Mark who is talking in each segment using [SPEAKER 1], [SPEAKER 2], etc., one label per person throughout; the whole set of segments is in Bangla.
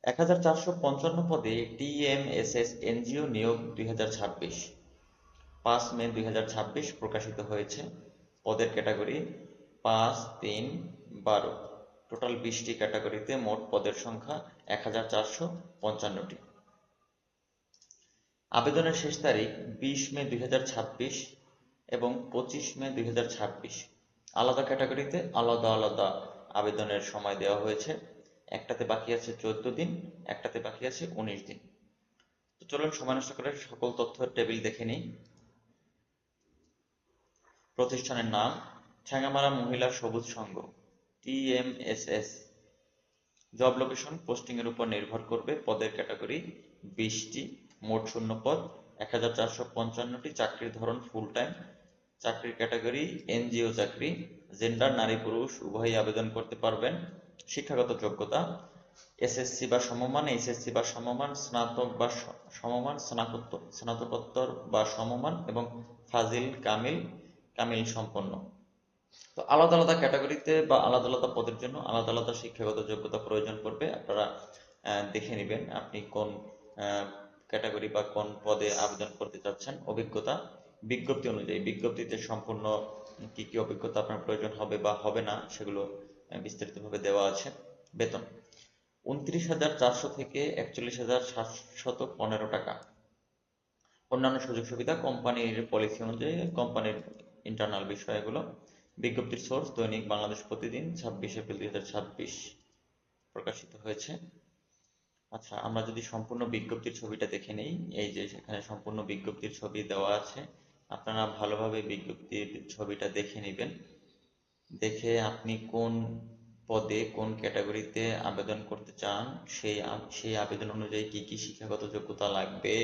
[SPEAKER 1] 1455 পদে টিএমএসএস এনজিও নিয়োগ 2026, 5 মে 2026 প্রকাশিত হয়েছে। পদের ক্যাটাগরি 5, 3, 12। টোটাল 20টি ক্যাটাগরিতে মোট পদের সংখ্যা 1455টি। আবেদনের শেষ তারিখ 20 মে 2026 এবং 25 মে 2026। আলাদা ক্যাটাগরিতে আলাদা আলাদা আবেদনের সময় দেওয়া হয়েছে। একটাতে বাকি আছে 14 দিন, একটাতে বাকি আছে 19 দিন। তো চলুন সময় নষ্ট করে সকল তথ্যের টেবিল দেখে নিই। প্রতিষ্ঠানের নাম ঠ্যাঙ্গামারা মহিলা সবুজ সংঘ, টিএমএসএস। জব লোকেশন পোস্টিং এর উপর নির্ভর করবে। পদের ক্যাটাগরি 20টি, মোট শূন্য পদ 1455টি। চাকরির ধরন ফুল টাইম। চাকরির ক্যাটাগরি এনজিও চাকরি। জেন্ডার নারী পুরুষ উভয়ই আবেদন করতে পারবেন। শিক্ষাগত যোগ্যতা এসএসসি বা সমমান, এইচএসসি বা সমমান, স্নাতক বা সমমান, স্নাতকোত্তর বা সমমান এবং ফাজিল কামিল সম্পন্ন। তো আলাদা আলাদা ক্যাটাগরিতে বা আলাদা আলাদা পদের জন্য আলাদা আলাদা শিক্ষাগত যোগ্যতা প্রয়োজন পড়বে। আপনারা দেখে নেবেন আপনি কোন ক্যাটাগরি বা কোন পদে আবেদন করতে চাচ্ছেন। অভিজ্ঞতা বিজ্ঞপ্তি অনুযায়ী, বিজ্ঞপ্তিতে সম্পূর্ণ কি কি অভিজ্ঞতা আপনার প্রয়োজন হবে বা হবে না সেগুলো বিস্তারিতভাবে দেওয়া আছে। বেতন 29,400 থেকে 41,715 টাকা। অন্যান্য সুযোগ সুবিধা কোম্পানির পলিসি অনুযায়ী, কোম্পানির ইন্টারনাল বিষয় এগুলো। বিজ্ঞপ্তির সোর্স দৈনিক বাংলাদেশ প্রতিদিন, 26 এপ্রিল 2026 প্রকাশিত হয়েছে। আচ্ছা, আমরা যদি সম্পূর্ণ বিজ্ঞপ্তির ছবিটা দেখে নেই, এই যে সেখানে সম্পূর্ণ বিজ্ঞপ্তির ছবি দেওয়া আছে। আপনারা ভালোভাবে বিজ্ঞপ্তির ছবিটা দেখে নেবেন। দেখে আপনি কোন পদে কোন ক্যাটাগরিতে আবেদন করতে চান সেই আবেদন অনুযায়ী কি কি শিক্ষাগত যোগ্যতা লাগবে,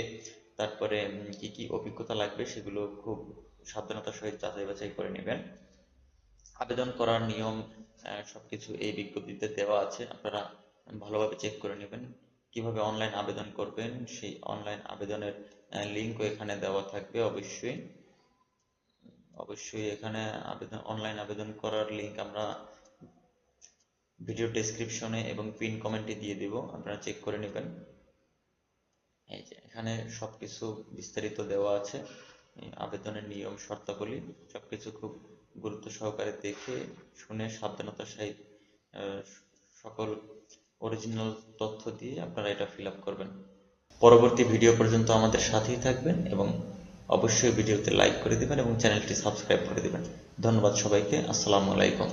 [SPEAKER 1] তারপরে কি কি অভিজ্ঞতা লাগবে সেগুলো খুব সাবধানতার সহিত যাচাই বাছাই করে নেবেন। আবেদন করার নিয়ম সবকিছু এই বিজ্ঞপ্তিতে দেওয়া আছে। আপনারা ভালোভাবে চেক করে নেবেন। কিভাবে অনলাইন আবেদন করবেন সেই অনলাইন আবেদনের লিঙ্কও এখানে দেওয়া থাকবে। অবশ্যই এখানে অনলাইন আবেদন করার লিঙ্ক আমরা ভিডিও ডেসক্রিপশনে এবং পিন কমেন্টে দিয়ে দেব, আপনারা চেক করে নেবেন। এই যে এখানে সবকিছু বিস্তারিত দেওয়া আছে। আবেদনের নিয়ম শর্তাবলী সবকিছু খুব গুরুত্ব সহকারে দেখে শুনে সাবধানতার সহিত সকল অরিজিনাল তথ্য দিয়ে আপনারা এটা ফিল আপ করবেন। পরবর্তী ভিডিও পর্যন্ত আমাদের সাথেই থাকবেন এবং অবশ্যই ভিডিওতে লাইক করে দিবেন এবং চ্যানেলটি সাবস্ক্রাইব করে দিবেন। ধন্যবাদ সবাইকে। আসসালামু আলাইকুম।